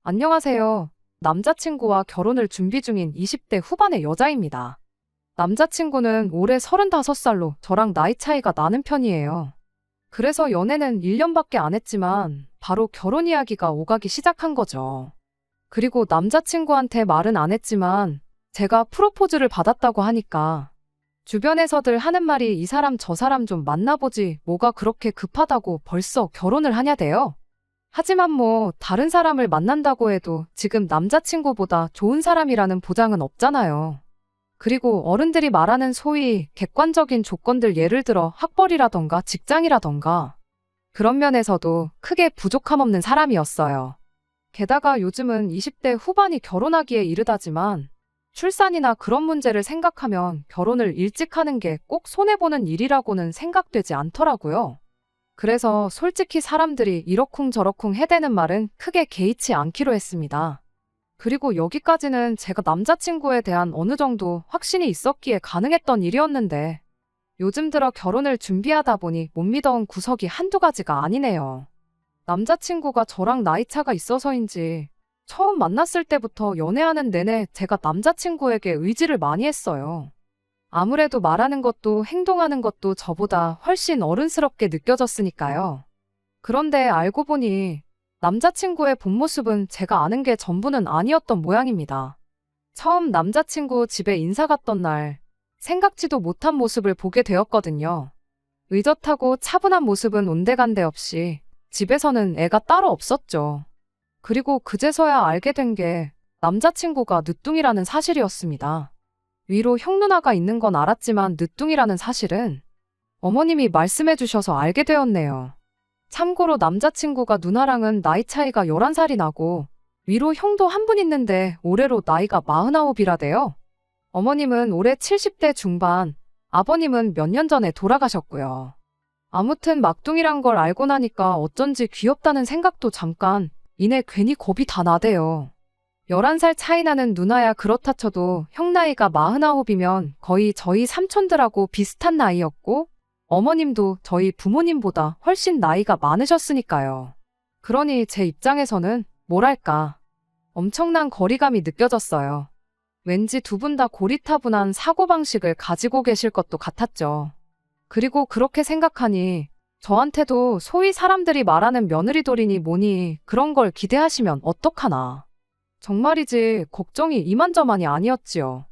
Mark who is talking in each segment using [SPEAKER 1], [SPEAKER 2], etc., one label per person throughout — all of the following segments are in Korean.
[SPEAKER 1] 안녕하세요. 남자친구와 결혼을 준비 중인 20대 후반의 여자입니다. 남자친구는 올해 35살로 저랑 나이 차이가 나는 편이에요. 그래서 연애는 1년밖에 안 했지만 바로 결혼 이야기가 오가기 시작한 거죠. 그리고 남자친구한테 말은 안 했지만 제가 프로포즈를 받았다고 하니까 주변에서들 하는 말이 이 사람 저 사람 좀 만나보지 뭐가 그렇게 급하다고 벌써 결혼을 하냐대요. 하지만 뭐 다른 사람을 만난다고 해도 지금 남자친구보다 좋은 사람이라는 보장은 없잖아요. 그리고 어른들이 말하는 소위 객관적인 조건들 예를 들어 학벌이라던가 직장이라던가 그런 면에서도 크게 부족함 없는 사람이었어요. 게다가 요즘은 20대 후반이 결혼하기에 이르다지만 출산이나 그런 문제를 생각하면 결혼을 일찍 하는 게 꼭 손해보는 일이라고는 생각되지 않더라고요. 그래서 솔직히 사람들이 이러쿵저러쿵 해대는 말은 크게 개의치 않기로 했습니다. 그리고 여기까지는 제가 남자친구에 대한 어느 정도 확신이 있었기에 가능했던 일이었는데 요즘 들어 결혼을 준비하다 보니 못 믿어온 구석이 한두 가지가 아니네요. 남자친구가 저랑 나이 차가 있어서인지 처음 만났을 때부터 연애하는 내내 제가 남자친구에게 의지를 많이 했어요. 아무래도 말하는 것도 행동하는 것도 저보다 훨씬 어른스럽게 느껴졌으니까요. 그런데 알고 보니 남자친구의 본 모습은 제가 아는 게 전부는 아니었던 모양입니다. 처음 남자친구 집에 인사 갔던 날 생각지도 못한 모습을 보게 되었거든요. 의젓하고 차분한 모습은 온데간데 없이 집에서는 애가 따로 없었죠. 그리고 그제서야 알게 된 게 남자친구가 늦둥이라는 사실이었습니다. 위로 형 누나가 있는 건 알았지만 늦둥이라는 사실은 어머님이 말씀해 주셔서 알게 되었네요. 참고로 남자친구가 누나랑은 나이 차이가 11살이 나고 위로 형도 한 분 있는데 올해로 나이가 49이라대요. 어머님은 올해 70대 중반, 아버님은 몇 년 전에 돌아가셨고요. 아무튼 막둥이란 걸 알고 나니까 어쩐지 귀엽다는 생각도 잠깐 이내 괜히 겁이 다 나대요. 11살 차이 나는 누나야 그렇다 쳐도 형 나이가 49이면 거의 저희 삼촌들하고 비슷한 나이였고 어머님도 저희 부모님보다 훨씬 나이가 많으셨으니까요. 그러니 제 입장에서는 뭐랄까 엄청난 거리감이 느껴졌어요. 왠지 두 분 다 고리타분한 사고방식을 가지고 계실 것도 같았죠. 그리고 그렇게 생각하니 저한테도 소위 사람들이 말하는 며느리돌이니 뭐니 그런 걸 기대하시면 어떡하나. 정말이지 걱정이 이만저만이 아니었지요.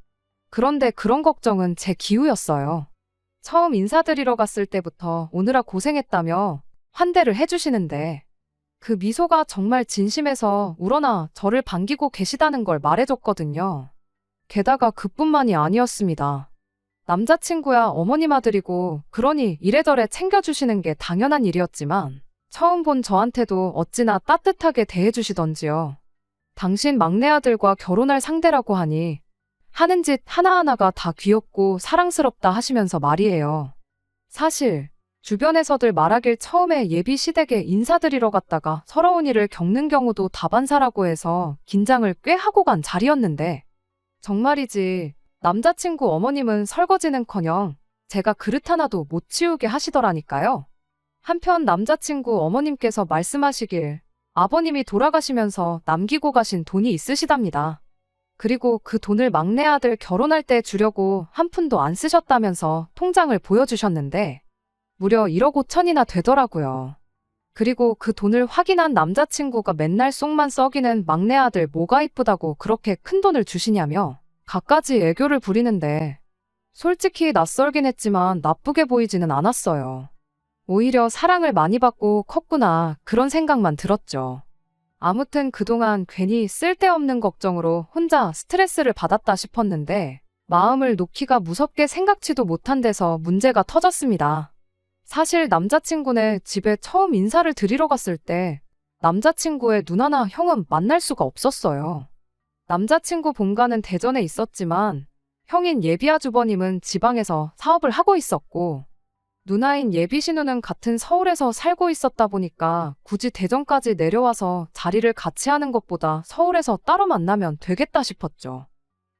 [SPEAKER 1] 그런데 그런 걱정은 제 기우였어요. 처음 인사드리러 갔을 때부터 오느라 고생했다며 환대를 해주시는데 그 미소가 정말 진심에서 우러나 저를 반기고 계시다는 걸 말해줬거든요. 게다가 그뿐만이 아니었습니다. 남자친구야 어머님 아들이고 그러니 이래저래 챙겨주시는 게 당연한 일이었지만 처음 본 저한테도 어찌나 따뜻하게 대해주시던지요. 당신 막내 아들과 결혼할 상대라고 하니 하는 짓 하나하나가 다 귀엽고 사랑스럽다 하시면서 말이에요. 사실 주변에서들 말하길 처음에 예비 시댁에 인사드리러 갔다가 서러운 일을 겪는 경우도 다반사라고 해서 긴장을 꽤 하고 간 자리였는데 정말이지 남자친구 어머님은 설거지는커녕 제가 그릇 하나도 못 치우게 하시더라니까요. 한편 남자친구 어머님께서 말씀하시길 아버님이 돌아가시면서 남기고 가신 돈이 있으시답니다. 그리고 그 돈을 막내 아들 결혼할 때 주려고 한 푼도 안 쓰셨다면서 통장을 보여주셨는데 무려 1억 5천이나 되더라고요. 그리고 그 돈을 확인한 남자친구가 맨날 속만 썩이는 막내 아들 뭐가 이쁘다고 그렇게 큰 돈을 주시냐며 갖가지 애교를 부리는데 솔직히 낯설긴 했지만 나쁘게 보이지는 않았어요. 오히려 사랑을 많이 받고 컸구나 그런 생각만 들었죠. 아무튼 그동안 괜히 쓸데없는 걱정으로 혼자 스트레스를 받았다 싶었는데 마음을 놓기가 무섭게 생각지도 못한 데서 문제가 터졌습니다. 사실 남자친구네 집에 처음 인사를 드리러 갔을 때 남자친구의 누나나 형은 만날 수가 없었어요. 남자친구 본가는 대전에 있었지만 형인 예비아주버님은 지방에서 사업을 하고 있었고 누나인 예비신우는 같은 서울에서 살고 있었다 보니까 굳이 대전까지 내려와서 자리를 같이 하는 것보다 서울에서 따로 만나면 되겠다 싶었죠.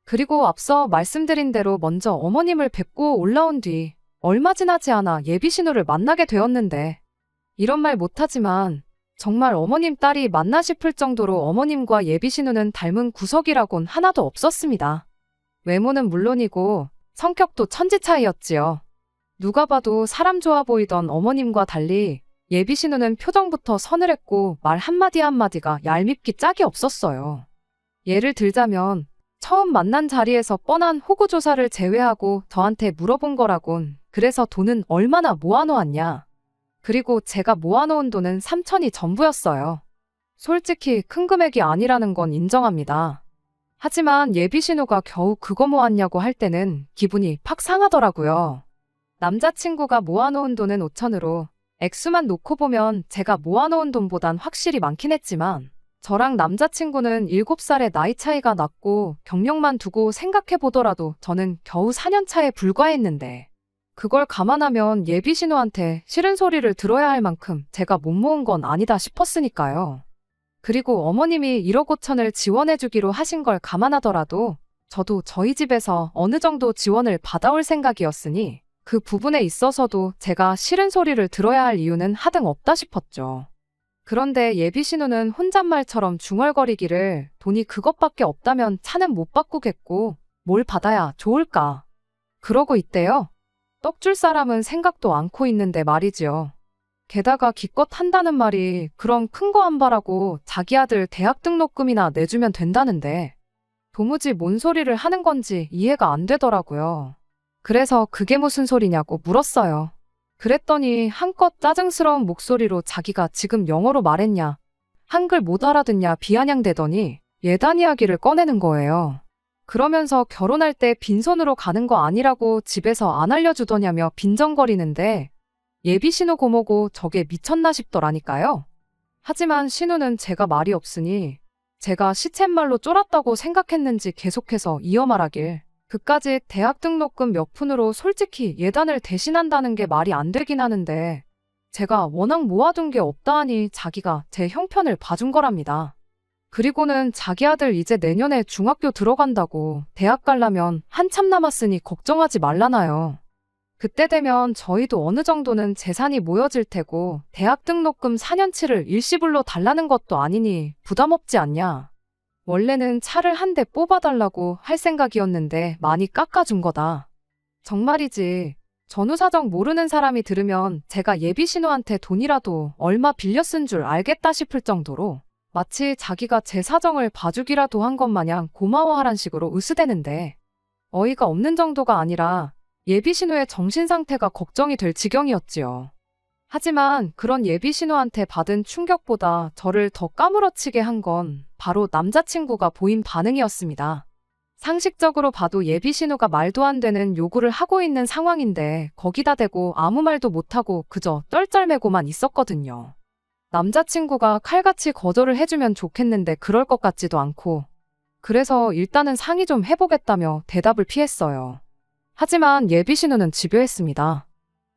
[SPEAKER 1] 그리고 앞서 말씀드린 대로 먼저 어머님을 뵙고 올라온 뒤 얼마 지나지 않아 예비신우를 만나게 되었는데 이런 말 못하지만 정말 어머님 딸이 맞나 싶을 정도로 어머님과 예비 신우는 닮은 구석이라곤 하나도 없었습니다. 외모는 물론이고 성격도 천지 차이였지요. 누가 봐도 사람 좋아 보이던 어머님과 달리 예비 신우는 표정부터 서늘했고 말 한마디 한마디가 얄밉기 짝이 없었어요. 예를 들자면 처음 만난 자리에서 뻔한 호구조사를 제외하고 저한테 물어본 거라곤 그래서 돈은 얼마나 모아놓았냐. 그리고 제가 모아놓은 돈은 3천이 전부였어요. 솔직히 큰 금액이 아니라는 건 인정합니다. 하지만 예비 신우가 겨우 그거 모았냐고 할 때는 기분이 팍 상하더라고요. 남자친구가 모아놓은 돈은 5천으로 액수만 놓고 보면 제가 모아놓은 돈보단 확실히 많긴 했지만 저랑 남자친구는 7살의 나이 차이가 났고 경력만 두고 생각해보더라도 저는 겨우 4년 차에 불과했는데 그걸 감안하면 예비 신우한테 싫은 소리를 들어야 할 만큼 제가 못 모은 건 아니다 싶었으니까요. 그리고 어머님이 1억 5천을 지원해주기로 하신 걸 감안하더라도 저도 저희 집에서 어느 정도 지원을 받아올 생각이었으니 그 부분에 있어서도 제가 싫은 소리를 들어야 할 이유는 하등 없다 싶었죠. 그런데 예비 신우는 혼잣말처럼 중얼거리기를 돈이 그것밖에 없다면 차는 못 바꾸겠고 뭘 받아야 좋을까? 그러고 있대요. 떡 줄 사람은 생각도 않고 있는데 말이지요. 게다가 기껏 한다는 말이 그럼 큰 거 안 바라고 자기 아들 대학 등록금이나 내주면 된다는데 도무지 뭔 소리를 하는 건지 이해가 안 되더라고요. 그래서 그게 무슨 소리냐고 물었어요. 그랬더니 한껏 짜증스러운 목소리로 자기가 지금 영어로 말했냐, 한글 못 알아듣냐 비아냥대더니 예단 이야기를 꺼내는 거예요. 그러면서 결혼할 때 빈손으로 가는 거 아니라고 집에서 안 알려주더냐며 빈정거리는데 예비 신우 고모고 저게 미쳤나 싶더라니까요. 하지만 신우는 제가 말이 없으니 제가 시쳇말로 쫄았다고 생각했는지 계속해서 이어 말하길 그까짓 대학 등록금 몇 푼으로 솔직히 예단을 대신한다는 게 말이 안 되긴 하는데 제가 워낙 모아둔 게 없다 하니 자기가 제 형편을 봐준 거랍니다. 그리고는 자기 아들 이제 내년에 중학교 들어간다고 대학 가려면 한참 남았으니 걱정하지 말라나요. 그때 되면 저희도 어느 정도는 재산이 모여질 테고 대학 등록금 4년치를 일시불로 달라는 것도 아니니 부담 없지 않냐. 원래는 차를 한 대 뽑아달라고 할 생각이었는데 많이 깎아준 거다. 정말이지. 전후 사정 모르는 사람이 들으면 제가 예비 신우한테 돈이라도 얼마 빌려 쓴 줄 알겠다 싶을 정도로 마치 자기가 제 사정을 봐주기라도 한 것 마냥 고마워하란 식으로 으스대는데 어이가 없는 정도가 아니라 예비 신우의 정신 상태가 걱정이 될 지경이었지요. 하지만 그런 예비 신우한테 받은 충격보다 저를 더 까무러치게 한 건 바로 남자친구가 보인 반응이었습니다. 상식적으로 봐도 예비 신우가 말도 안 되는 요구를 하고 있는 상황인데 거기다 대고 아무 말도 못하고 그저 쩔쩔매고만 있었거든요. 남자친구가 칼같이 거절을 해주면 좋겠는데 그럴 것 같지도 않고 그래서 일단은 상의 좀 해보겠다며 대답을 피했어요. 하지만 예비 신우는 집요했습니다.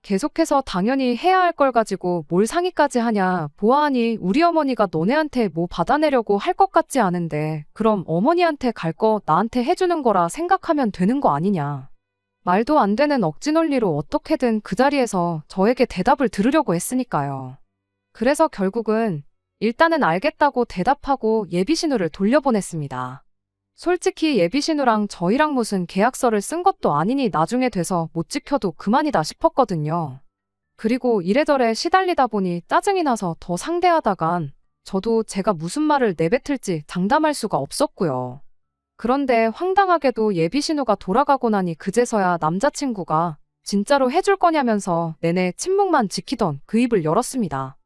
[SPEAKER 1] 계속해서 당연히 해야 할 걸 가지고 뭘 상의까지 하냐. 보아하니 우리 어머니가 너네한테 뭐 받아내려고 할 것 같지 않은데 그럼 어머니한테 갈 거 나한테 해주는 거라 생각하면 되는 거 아니냐. 말도 안 되는 억지 논리로 어떻게든 그 자리에서 저에게 대답을 들으려고 했으니까요. 그래서 결국은 일단은 알겠다고 대답하고 예비 신우를 돌려보냈습니다. 솔직히 예비 신우랑 저희랑 무슨 계약서를 쓴 것도 아니니 나중에 돼서 못 지켜도 그만이다 싶었거든요. 그리고 이래저래 시달리다 보니 짜증이 나서 더 상대하다간 저도 제가 무슨 말을 내뱉을지 장담할 수가 없었고요. 그런데 황당하게도 예비 신우가 돌아가고 나니 그제서야 남자친구가 진짜로 해줄 거냐면서 내내 침묵만 지키던 그 입을 열었습니다.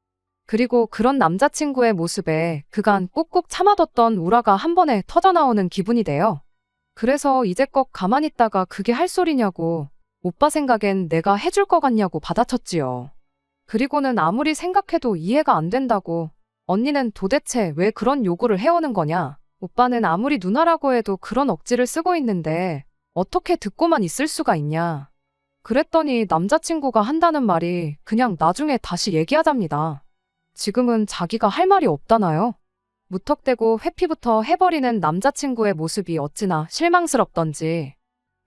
[SPEAKER 1] 그리고 그런 남자친구의 모습에 그간 꾹꾹 참아뒀던 우라가 한 번에 터져나오는 기분이 돼요. 그래서 이제껏 가만히 있다가 그게 할 소리냐고 오빠 생각엔 내가 해줄 것 같냐고 받아쳤지요. 그리고는 아무리 생각해도 이해가 안 된다고 언니는 도대체 왜 그런 요구를 해오는 거냐. 오빠는 아무리 누나라고 해도 그런 억지를 쓰고 있는데 어떻게 듣고만 있을 수가 있냐. 그랬더니 남자친구가 한다는 말이 그냥 나중에 다시 얘기하답니다. 지금은 자기가 할 말이 없다나요? 무턱대고 회피부터 해버리는 남자친구의 모습이 어찌나 실망스럽던지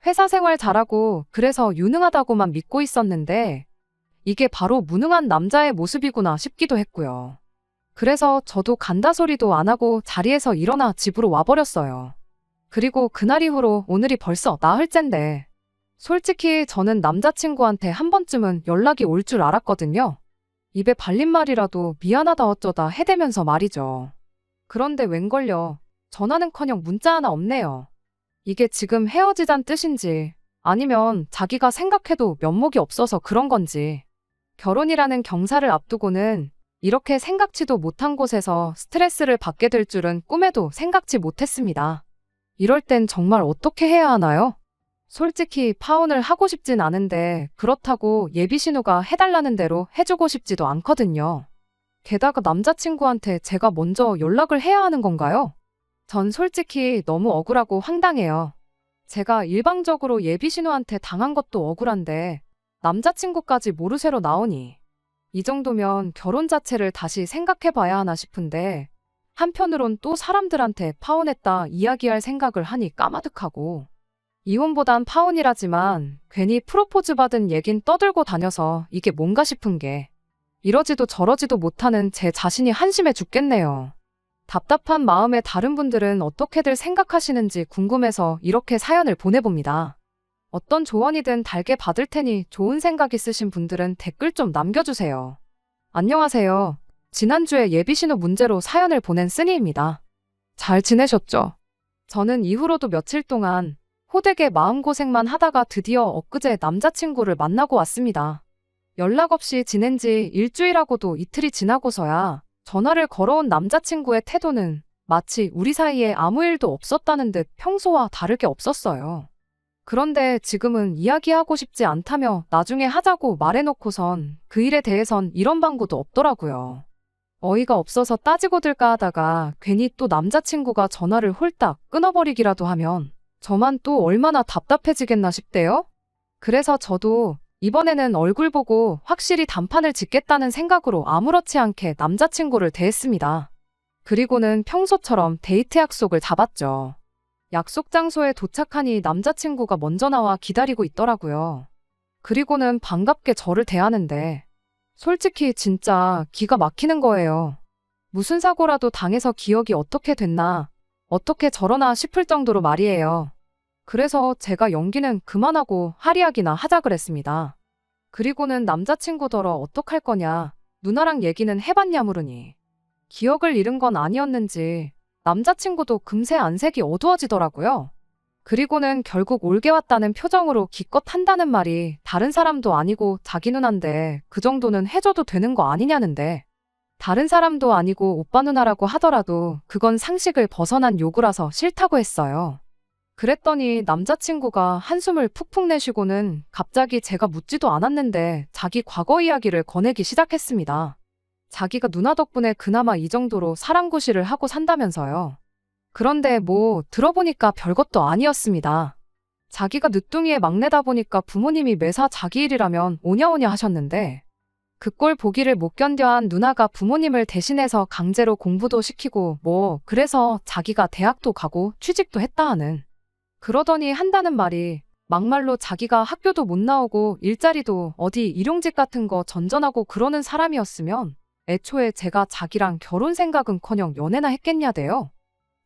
[SPEAKER 1] 회사 생활 잘하고 그래서 유능하다고만 믿고 있었는데 이게 바로 무능한 남자의 모습이구나 싶기도 했고요. 그래서 저도 간다 소리도 안 하고 자리에서 일어나 집으로 와버렸어요. 그리고 그날 이후로 오늘이 벌써 나흘째인데 솔직히 저는 남자친구한테 한 번쯤은 연락이 올 줄 알았거든요. 입에 발린 말이라도 미안하다 어쩌다 해대면서 말이죠. 그런데 웬걸요. 전화는커녕 문자 하나 없네요. 이게 지금 헤어지잔 뜻인지 아니면 자기가 생각해도 면목이 없어서 그런 건지. 결혼이라는 경사를 앞두고는 이렇게 생각지도 못한 곳에서 스트레스를 받게 될 줄은 꿈에도 생각지 못했습니다. 이럴 땐 정말 어떻게 해야 하나요? 솔직히 파혼을 하고 싶진 않은데 그렇다고 예비 신우가 해달라는 대로 해주고 싶지도 않거든요. 게다가 남자친구한테 제가 먼저 연락을 해야 하는 건가요? 전 솔직히 너무 억울하고 황당해요. 제가 일방적으로 예비 신우한테 당한 것도 억울한데 남자친구까지 모르쇠로 나오니 이 정도면 결혼 자체를 다시 생각해봐야 하나 싶은데 한편으론 또 사람들한테 파혼했다 이야기할 생각을 하니 까마득하고 이혼보단 파혼이라지만 괜히 프로포즈 받은 얘긴 떠들고 다녀서 이게 뭔가 싶은 게 이러지도 저러지도 못하는 제 자신이 한심해 죽겠네요. 답답한 마음에 다른 분들은 어떻게들 생각하시는지 궁금해서 이렇게 사연을 보내봅니다. 어떤 조언이든 달게 받을 테니 좋은 생각 있으신 분들은 댓글 좀 남겨주세요. 안녕하세요. 지난주에 예비신호 문제로 사연을 보낸 쓰니입니다. 잘 지내셨죠? 저는 이후로도 며칠 동안 호되게 마음고생만 하다가 드디어 엊그제 남자친구를 만나고 왔습니다. 연락 없이 지낸 지 일주일하고도 이틀이 지나고서야 전화를 걸어온 남자친구의 태도는 마치 우리 사이에 아무 일도 없었다는 듯 평소와 다르게 없었어요. 그런데 지금은 이야기하고 싶지 않다며 나중에 하자고 말해놓고선 그 일에 대해선 이런 방구도 없더라고요. 어이가 없어서 따지고 들까 하다가 괜히 또 남자친구가 전화를 홀딱 끊어버리기라도 하면 저만 또 얼마나 답답해지겠나 싶대요. 그래서 저도 이번에는 얼굴 보고 확실히 단판을 짓겠다는 생각으로 아무렇지 않게 남자친구를 대했습니다. 그리고는 평소처럼 데이트 약속을 잡았죠. 약속 장소에 도착하니 남자친구가 먼저 나와 기다리고 있더라고요. 그리고는 반갑게 저를 대하는데 솔직히 진짜 기가 막히는 거예요. 무슨 사고라도 당해서 기억이 어떻게 됐나, 어떻게 저러나 싶을 정도로 말이에요. 그래서 제가 연기는 그만하고 할이야기나 하자 그랬습니다. 그리고는 남자친구더러 어떡할 거냐, 누나랑 얘기는 해봤냐 물으니 기억을 잃은 건 아니었는지 남자친구도 금세 안색이 어두워지더라고요. 그리고는 결국 올게 왔다는 표정으로 기껏 한다는 말이 다른 사람도 아니고 자기 누나인데 그 정도는 해줘도 되는 거 아니냐는데 다른 사람도 아니고 오빠 누나라고 하더라도 그건 상식을 벗어난 요구라서 싫다고 했어요. 그랬더니 남자친구가 한숨을 푹푹 내쉬고는 갑자기 제가 묻지도 않았는데 자기 과거 이야기를 꺼내기 시작했습니다. 자기가 누나 덕분에 그나마 이 정도로 사랑구실을 하고 산다면서요. 그런데 뭐 들어보니까 별것도 아니었습니다. 자기가 늦둥이의 막내다 보니까 부모님이 매사 자기 일이라면 오냐오냐 하셨는데 그 꼴 보기를 못 견뎌한 누나가 부모님을 대신해서 강제로 공부도 시키고 뭐 그래서 자기가 대학도 가고 취직도 했다 하는. 그러더니 한다는 말이 막말로 자기가 학교도 못 나오고 일자리도 어디 일용직 같은 거 전전하고 그러는 사람이었으면 애초에 제가 자기랑 결혼 생각은커녕 연애나 했겠냐대요.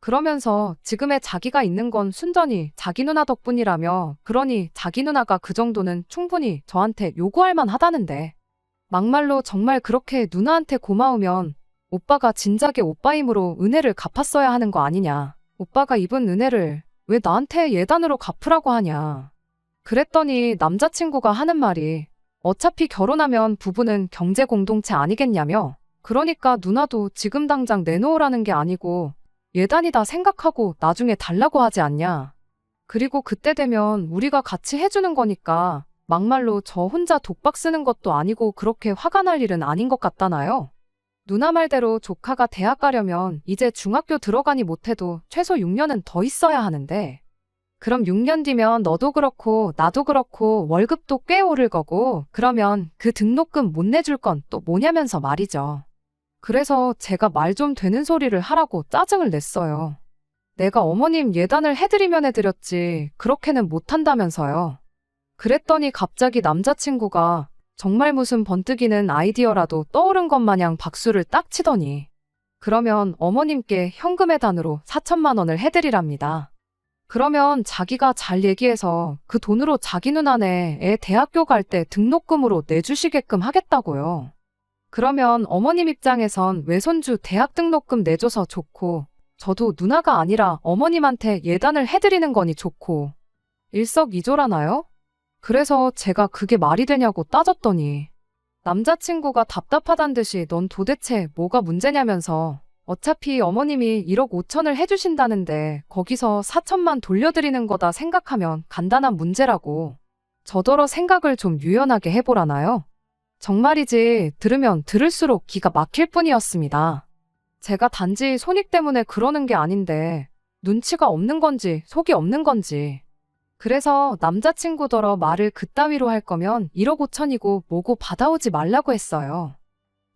[SPEAKER 1] 그러면서 지금의 자기가 있는 건 순전히 자기 누나 덕분이라며 그러니 자기 누나가 그 정도는 충분히 저한테 요구할 만하다는데 막말로 정말 그렇게 누나한테 고마우면 오빠가 진작에 오빠 힘으로 은혜를 갚았어야 하는 거 아니냐. 오빠가 입은 은혜를 왜 나한테 예단으로 갚으라고 하냐. 그랬더니 남자친구가 하는 말이 어차피 결혼하면 부부는 경제 공동체 아니겠냐며 그러니까 누나도 지금 당장 내놓으라는 게 아니고 예단이다 생각하고 나중에 달라고 하지 않냐. 그리고 그때 되면 우리가 같이 해주는 거니까 막말로 저 혼자 독박 쓰는 것도 아니고 그렇게 화가 날 일은 아닌 것 같다나요. 누나 말대로 조카가 대학 가려면 이제 중학교 들어가니 못해도 최소 6년은 더 있어야 하는데 그럼 6년 뒤면 너도 그렇고 나도 그렇고 월급도 꽤 오를 거고 그러면 그 등록금 못 내줄 건 또 뭐냐면서 말이죠. 그래서 제가 말 좀 되는 소리를 하라고 짜증을 냈어요. 내가 어머님 예단을 해드리면 해드렸지 그렇게는 못한다면서요. 그랬더니 갑자기 남자친구가 정말 무슨 번뜩이는 아이디어라도 떠오른 것 마냥 박수를 딱 치더니 그러면 어머님께 현금의 단으로 4천만 원을 해드리랍니다. 그러면 자기가 잘 얘기해서 그 돈으로 자기 누나네 애 대학교 갈 때 등록금으로 내주시게끔 하겠다고요. 그러면 어머님 입장에선 외손주 대학 등록금 내줘서 좋고, 저도 누나가 아니라 어머님한테 예단을 해드리는 거니 좋고, 일석이조라나요? 그래서 제가 그게 말이 되냐고 따졌더니, 남자친구가 답답하단 듯이 넌 도대체 뭐가 문제냐면서, 어차피 어머님이 1억 5천을 해주신다는데 거기서 4천만 돌려드리는 거다 생각하면 간단한 문제라고. 저더러 생각을 좀 유연하게 해보라나요? 정말이지 들으면 들을수록 기가 막힐 뿐이었습니다. 제가 단지 손익 때문에 그러는 게 아닌데 눈치가 없는 건지 속이 없는 건지. 그래서 남자친구더러 말을 그따위로 할 거면 1억 5천이고 뭐고 받아오지 말라고 했어요.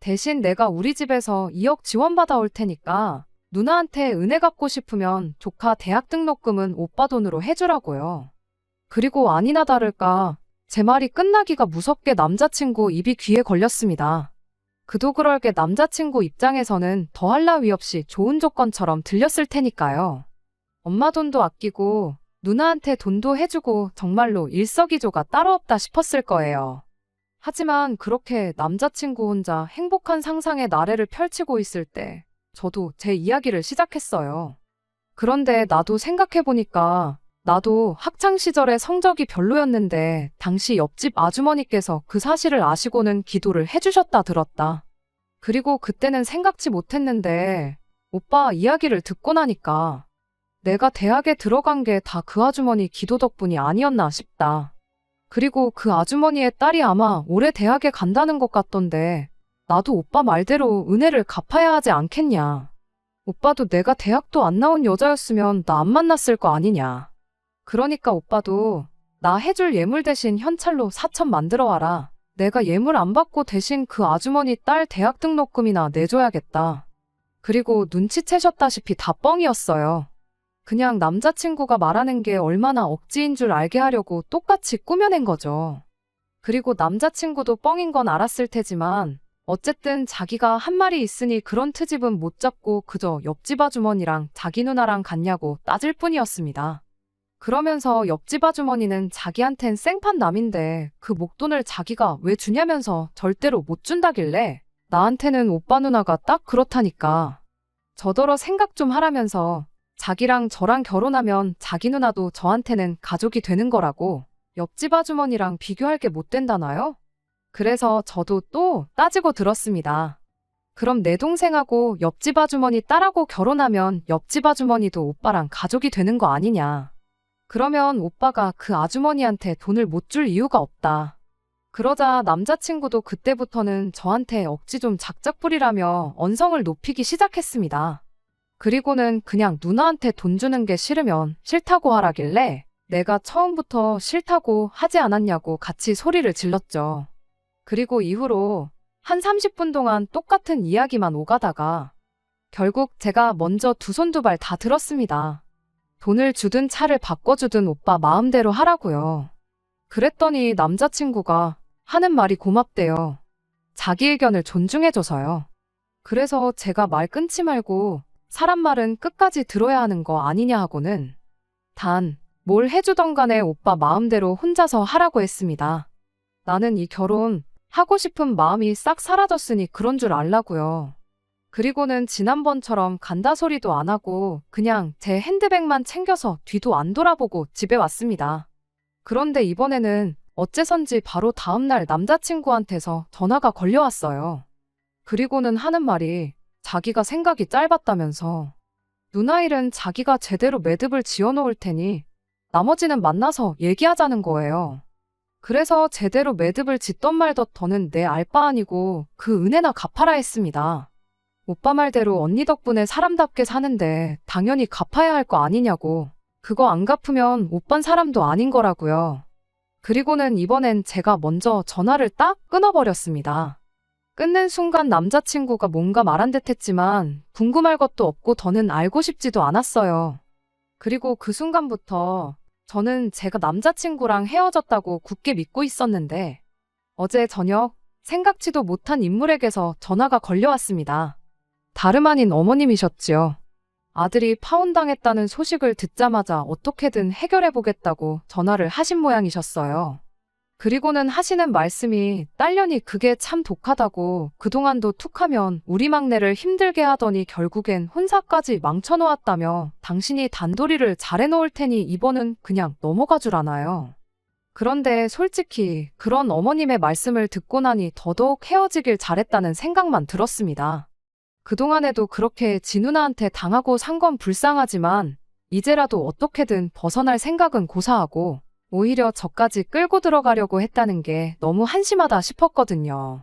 [SPEAKER 1] 대신 내가 우리 집에서 2억 지원받아 올 테니까 누나한테 은혜 갚고 싶으면 조카 대학 등록금은 오빠 돈으로 해주라고요. 그리고 아니나 다를까 제 말이 끝나기가 무섭게 남자친구 입이 귀에 걸렸습니다. 그도 그럴 게 남자친구 입장에서는 더할 나위 없이 좋은 조건처럼 들렸을 테니까요. 엄마 돈도 아끼고 누나한테 돈도 해주고 정말로 일석이조가 따로 없다 싶었을 거예요. 하지만 그렇게 남자친구 혼자 행복한 상상의 나래를 펼치고 있을 때 저도 제 이야기를 시작했어요. 그런데 나도 생각해보니까 나도 학창시절에 성적이 별로였는데 당시 옆집 아주머니께서 그 사실을 아시고는 기도를 해주셨다 들었다. 그리고 그때는 생각지 못했는데 오빠 이야기를 듣고 나니까 내가 대학에 들어간 게 다 그 아주머니 기도 덕분이 아니었나 싶다. 그리고 그 아주머니의 딸이 아마 올해 대학에 간다는 것 같던데 나도 오빠 말대로 은혜를 갚아야 하지 않겠냐. 오빠도 내가 대학도 안 나온 여자였으면 나 안 만났을 거 아니냐. 그러니까 오빠도 나 해줄 예물 대신 현찰로 4천 만들어 와라. 내가 예물 안 받고 대신 그 아주머니 딸 대학 등록금이나 내줘야겠다. 그리고 눈치채셨다시피 다 뻥이었어요. 그냥 남자친구가 말하는 게 얼마나 억지인 줄 알게 하려고 똑같이 꾸며낸 거죠. 그리고 남자친구도 뻥인 건 알았을 테지만 어쨌든 자기가 한 말이 있으니 그런 트집은 못 잡고 그저 옆집 아주머니랑 자기 누나랑 갔냐고 따질 뿐이었습니다. 그러면서 옆집 아주머니는 자기한텐 생판 남인데 그 목돈을 자기가 왜 주냐면서 절대로 못 준다길래 나한테는 오빠 누나가 딱 그렇다니까. 저더러 생각 좀 하라면서 자기랑 저랑 결혼하면 자기 누나도 저한테는 가족이 되는 거라고 옆집 아주머니랑 비교할 게 못 된다나요? 그래서 저도 또 따지고 들었습니다. 그럼 내 동생하고 옆집 아주머니 딸하고 결혼하면 옆집 아주머니도 오빠랑 가족이 되는 거 아니냐. 그러면 오빠가 그 아주머니한테 돈을 못 줄 이유가 없다. 그러자 남자친구도 그때부터는 저한테 억지 좀 작작 부리라며 언성을 높이기 시작했습니다. 그리고는 그냥 누나한테 돈 주는 게 싫으면 싫다고 하라길래 내가 처음부터 싫다고 하지 않았냐고 같이 소리를 질렀죠. 그리고 이후로 한 30분 동안 똑같은 이야기만 오가다가 결국 제가 먼저 두 손 두 발 다 들었습니다. 돈을 주든 차를 바꿔주든 오빠 마음대로 하라고요. 그랬더니 남자친구가 하는 말이 고맙대요. 자기 의견을 존중해줘서요. 그래서 제가 말 끊지 말고 사람 말은 끝까지 들어야 하는 거 아니냐 하고는 단 뭘 해주던 간에 오빠 마음대로 혼자서 하라고 했습니다. 나는 이 결혼 하고 싶은 마음이 싹 사라졌으니 그런 줄 알라고요. 그리고는 지난번처럼 간다 소리도 안 하고 그냥 제 핸드백만 챙겨서 뒤도 안 돌아보고 집에 왔습니다. 그런데 이번에는 어째선지 바로 다음날 남자친구한테서 전화가 걸려왔어요. 그리고는 하는 말이 자기가 생각이 짧았다면서 누나 일은 자기가 제대로 매듭을 지어놓을 테니 나머지는 만나서 얘기하자는 거예요. 그래서 제대로 매듭을 짓던 말던 더는 내 알 바 아니고 그 은혜나 갚아라 했습니다. 오빠 말대로 언니 덕분에 사람답게 사는데 당연히 갚아야 할 거 아니냐고. 그거 안 갚으면 오빤 사람도 아닌 거라고요. 그리고는 이번엔 제가 먼저 전화를 딱 끊어버렸습니다. 끊는 순간 남자친구가 뭔가 말한 듯 했지만 궁금할 것도 없고 더는 알고 싶지도 않았어요. 그리고 그 순간부터 저는 제가 남자친구랑 헤어졌다고 굳게 믿고 있었는데 어제 저녁 생각지도 못한 인물에게서 전화가 걸려왔습니다. 다름 아닌 어머님이셨지요. 아들이 파혼당했다는 소식을 듣자마자 어떻게든 해결해보겠다고 전화를 하신 모양이셨어요. 그리고는 하시는 말씀이 딸년이 그게 참 독하다고 그동안도 툭하면 우리 막내를 힘들게 하더니 결국엔 혼사까지 망쳐놓았다며 당신이 단도리를 잘해놓을 테니 이번은 그냥 넘어가 줄 아나요. 그런데 솔직히 그런 어머님의 말씀을 듣고 나니 더더욱 헤어지길 잘했다는 생각만 들었습니다. 그동안에도 그렇게 지 누나한테 당하고 산 건 불쌍하지만 이제라도 어떻게든 벗어날 생각은 고사하고 오히려 저까지 끌고 들어가려고 했다는 게 너무 한심하다 싶었거든요.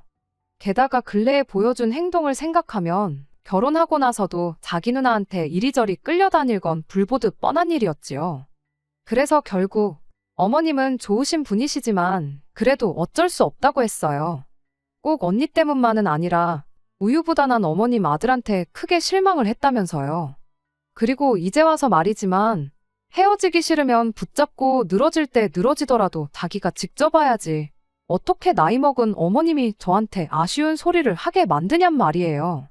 [SPEAKER 1] 게다가 근래에 보여준 행동을 생각하면 결혼하고 나서도 자기 누나한테 이리저리 끌려다닐 건 불보듯 뻔한 일이었지요. 그래서 결국 어머님은 좋으신 분이시지만 그래도 어쩔 수 없다고 했어요. 꼭 언니 때문만은 아니라 우유부단한 어머님 아들한테 크게 실망을 했다면서요. 그리고 이제 와서 말이지만 헤어지기 싫으면 붙잡고 늘어질 때 늘어지더라도 자기가 직접 와야지. 어떻게 나이 먹은 어머님이 저한테 아쉬운 소리를 하게 만드냔 말이에요.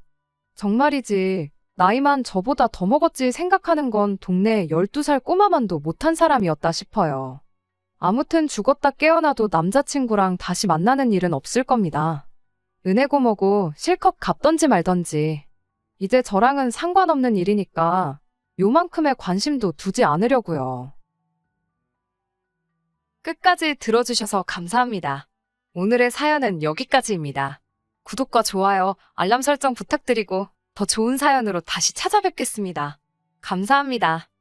[SPEAKER 1] 정말이지 나이만 저보다 더 먹었지 생각하는 건 동네 12살 꼬마만도 못한 사람이었다 싶어요. 아무튼 죽었다 깨어나도 남자친구랑 다시 만나는 일은 없을 겁니다. 은혜고 뭐고 실컷 갚던지 말던지. 이제 저랑은 상관없는 일이니까 요만큼의 관심도 두지 않으려고요. 끝까지 들어주셔서 감사합니다. 오늘의 사연은 여기까지입니다. 구독과 좋아요, 알람 설정 부탁드리고 더 좋은 사연으로 다시 찾아뵙겠습니다. 감사합니다.